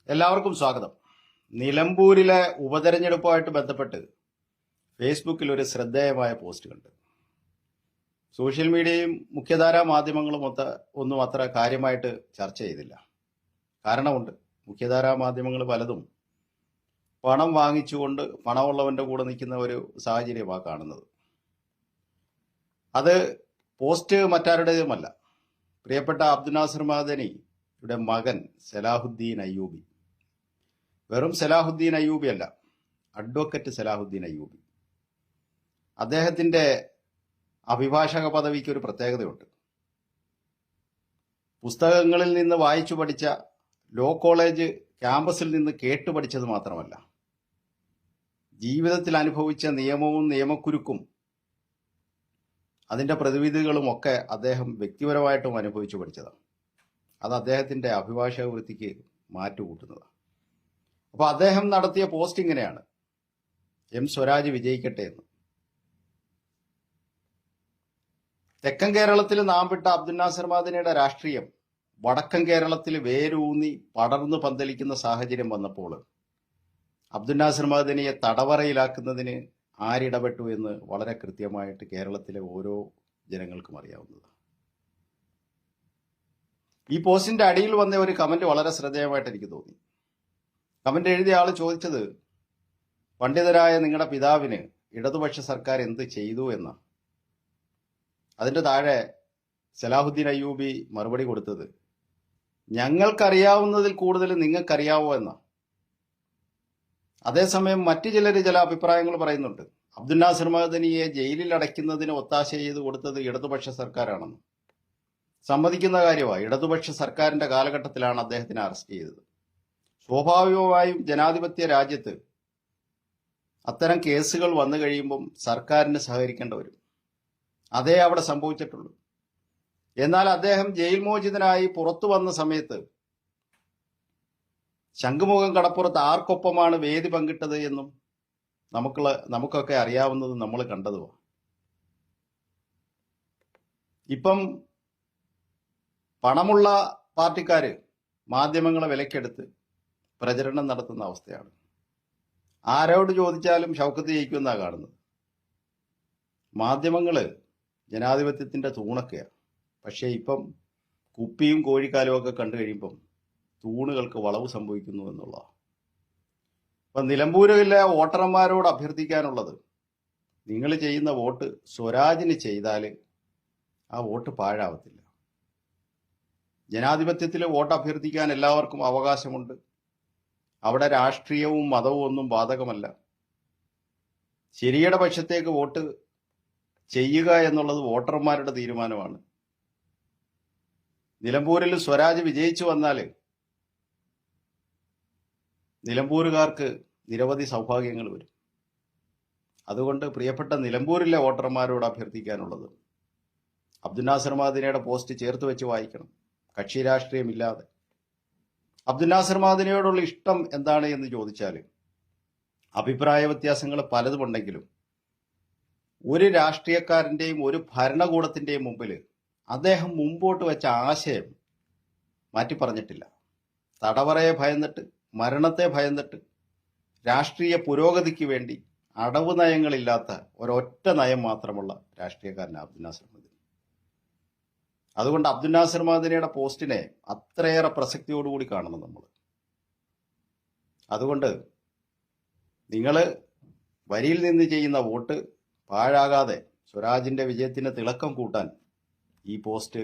എല്ലാവർക്കും സ്വാഗതം. നിലമ്പൂരിലെ ഉപതെരഞ്ഞെടുപ്പുമായിട്ട് ബന്ധപ്പെട്ട് ഫേസ്ബുക്കിൽ ഒരു ശ്രദ്ധേയമായ പോസ്റ്റ് കണ്ടു. സോഷ്യൽ മീഡിയയും മുഖ്യധാരാ മാധ്യമങ്ങളും ഒന്നും അത്ര കാര്യമായിട്ട് ചർച്ച ചെയ്തില്ല. കാരണമുണ്ട്. മുഖ്യധാരാ മാധ്യമങ്ങൾ പലതും പണം വാങ്ങിച്ചുകൊണ്ട് പണമുള്ളവന്റെ കൂടെ നിൽക്കുന്ന ഒരു സാഹചര്യമാണ് കാണുന്നത്. അത് പോസ്റ്റ് മറ്റാരുടേതുമല്ല, പ്രിയപ്പെട്ട അബ്ദുൽ നാസർ മദനിയുടെ മകൻ സലാഹുദ്ദീൻ അയ്യൂബി. വെറും സലാഹുദ്ദീൻ അയ്യൂബി അല്ല, അഡ്വക്കറ്റ് സലാഹുദ്ദീൻ അയ്യൂബി. അദ്ദേഹത്തിന്റെ അഭിഭാഷക പദവിക്ക് ഒരു പ്രത്യേകതയുണ്ട്. പുസ്തകങ്ങളിൽ നിന്ന് വായിച്ചു പഠിച്ച, ലോ കോളേജ് ക്യാമ്പസിൽ നിന്ന് കേട്ടു പഠിച്ചത് മാത്രമല്ല, ജീവിതത്തിൽ അനുഭവിച്ച നിയമവും നിയമക്കുരുക്കും അതിന്റെ പ്രതിവിധികളും ഒക്കെ അദ്ദേഹം വ്യക്തിപരമായിട്ടും അനുഭവിച്ചു പഠിച്ചതാണ്. അത് അദ്ദേഹത്തിന്റെ അഭിഭാഷക വൃത്തിക്ക് മാറ്റുകൂട്ടുന്നതാണ്. അപ്പോൾ അദ്ദേഹം നടത്തിയ പോസ്റ്റ് ഇങ്ങനെയാണ്: എം സ്വരാജ് വിജയിക്കട്ടെ എന്ന്. തെക്കൻ കേരളത്തിൽ നാം വിട്ട അബ്ദുൽ നാസർ മദനിയുടെ രാഷ്ട്രീയം വടക്കൻ കേരളത്തിൽ വേരൂന്നി പടർന്നു പന്തലിക്കുന്ന സാഹചര്യം വന്നപ്പോൾ അബ്ദുൽ നാസർ മദനിയെ തടവറയിലാക്കുന്നതിന് ആരിടപെട്ടു എന്ന് വളരെ കൃത്യമായിട്ട് കേരളത്തിലെ ഓരോ ജനങ്ങൾക്കും അറിയാവുന്നതാണ്. ഈ പോസ്റ്റിന്റെ അടിയിൽ വന്ന ഒരു കമന്റ് വളരെ ശ്രദ്ധേയമായിട്ട് എനിക്ക് തോന്നി. കമന്റ് എഴുതിയ ആൾ ചോദിച്ചത്, പണ്ഡിതരായ നിങ്ങളുടെ പിതാവിന് ഇടതുപക്ഷ സർക്കാർ എന്ത് ചെയ്തു എന്ന്. അതിന്റെ താഴെ സലാഹുദ്ദീൻ അയ്യൂബി മറുപടി കൊടുത്തത്, ഞങ്ങൾക്കറിയാവുന്നതിൽ കൂടുതൽ നിങ്ങൾക്കറിയാവോ എന്ന. അതേസമയം മറ്റു ചിലർ ചില അഭിപ്രായങ്ങൾ പറയുന്നുണ്ട്. അബ്ദുൽ നാസർ മദനിയെ ജയിലിൽ അടയ്ക്കുന്നതിന് ഒത്താശ ചെയ്ത് കൊടുത്തത് ഇടതുപക്ഷ സർക്കാരാണെന്ന്. സമ്മതിക്കുന്ന കാര്യമാണ്. ഇടതുപക്ഷ സർക്കാരിന്റെ കാലഘട്ടത്തിലാണ് അദ്ദേഹത്തിനെ അറസ്റ്റ് ചെയ്തത്. സ്വാഭാവികമായും ജനാധിപത്യ രാജ്യത്ത് അത്തരം കേസുകൾ വന്നു കഴിയുമ്പം സർക്കാരിന് സഹകരിക്കേണ്ടി വരും. അതേ അവിടെ സംഭവിച്ചിട്ടുള്ളൂ. എന്നാൽ അദ്ദേഹം ജയിൽ മോചിതനായി പുറത്തു വന്ന സമയത്ത് ശംഖുമുഖം കടപ്പുറത്ത് ആർക്കൊപ്പമാണ് വേദി പങ്കിട്ടത് എന്നും നമുക്കൊക്കെ അറിയാവുന്നതും നമ്മൾ കണ്ടതുമാണ്. ഇപ്പം പണമുള്ള പാർട്ടിക്കാര് മാധ്യമങ്ങളെ വിലക്കെടുത്ത് പ്രചരണം നടത്തുന്ന അവസ്ഥയാണ്. ആരോട് ചോദിച്ചാലും ഷൗക്കത്ത് ജയിക്കുമെന്നാണ് കാണുന്നത്. മാധ്യമങ്ങള് ജനാധിപത്യത്തിന്റെ തൂണൊക്കെയാണ്. പക്ഷേ ഇപ്പം കുപ്പിയും കോഴിക്കാലും ഒക്കെ കണ്ടു കഴിയുമ്പം തൂണുകൾക്ക് വളവ് സംഭവിക്കുന്നു എന്നുള്ളതാണ്. അപ്പം നിലമ്പൂരിലെ വോട്ടർമാരോട് അഭ്യർത്ഥിക്കാനുള്ളത്, നിങ്ങൾ ചെയ്യുന്ന വോട്ട് സ്വരാജിന് ചെയ്താൽ ആ വോട്ട് പാഴാവത്തില്ല. ജനാധിപത്യത്തിൽ വോട്ട് അഭ്യർത്ഥിക്കാൻ എല്ലാവർക്കും അവകാശമുണ്ട്. അവിടെ രാഷ്ട്രീയവും മതവും ഒന്നും ബാധകമല്ല. ശരിയുടെ പക്ഷത്തേക്ക് വോട്ട് ചെയ്യുക എന്നുള്ളത് വോട്ടർമാരുടെ തീരുമാനമാണ്. നിലമ്പൂരിൽ സ്വരാജ് വിജയിച്ചു വന്നാൽ നിലമ്പൂരുകാർക്ക് നിരവധി സൗഭാഗ്യങ്ങൾ വരും. അതുകൊണ്ട് പ്രിയപ്പെട്ട നിലമ്പൂരിലെ വോട്ടർമാരോട് അഭ്യർത്ഥിക്കാനുള്ളത്, അബ്ദുൽ നാസർ മദനിയുടെ പോസ്റ്റ് ചേർത്ത് വെച്ച് വായിക്കണം, കക്ഷി രാഷ്ട്രീയമില്ലാതെ. അബ്ദുൽ നാസർ മദനിയോടുള്ള ഇഷ്ടം എന്താണ് എന്ന് ചോദിച്ചാൽ, അഭിപ്രായ വ്യത്യാസങ്ങൾ പലതുമുണ്ടെങ്കിലും ഒരു രാഷ്ട്രീയക്കാരൻ്റെയും ഒരു ഭരണകൂടത്തിൻ്റെയും മുമ്പിൽ അദ്ദേഹം മുമ്പോട്ട് വെച്ച ആശയം മാറ്റി പറഞ്ഞിട്ടില്ല. തടവറയെ ഭയന്നിട്ട്, മരണത്തെ ഭയന്നിട്ട്, രാഷ്ട്രീയ പുരോഗതിക്ക് വേണ്ടി അടവ് നയങ്ങളില്ലാത്ത ഒരൊറ്റ നയം മാത്രമുള്ള രാഷ്ട്രീയക്കാരനാണ് അബ്ദുൽ നാസർ മദനി. അതുകൊണ്ട് അബ്ദുൽ നാസർ മദനിയുടെ പോസ്റ്റിനെ അത്രയേറെ പ്രസക്തിയോടുകൂടി കാണണം നമ്മൾ. അതുകൊണ്ട് നിങ്ങൾ വരിയിൽ നിന്ന് ചെയ്യുന്ന വോട്ട് പാഴാകാതെ സ്വരാജിന്റെ വിജയത്തിന് തിളക്കം കൂട്ടാൻ ഈ പോസ്റ്റ്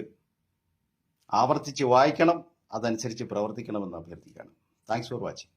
ആവർത്തിച്ച് വായിക്കണം, അതനുസരിച്ച് പ്രവർത്തിക്കണമെന്ന് അഭ്യർത്ഥിക്കുകയാണ്. Thanks for watching.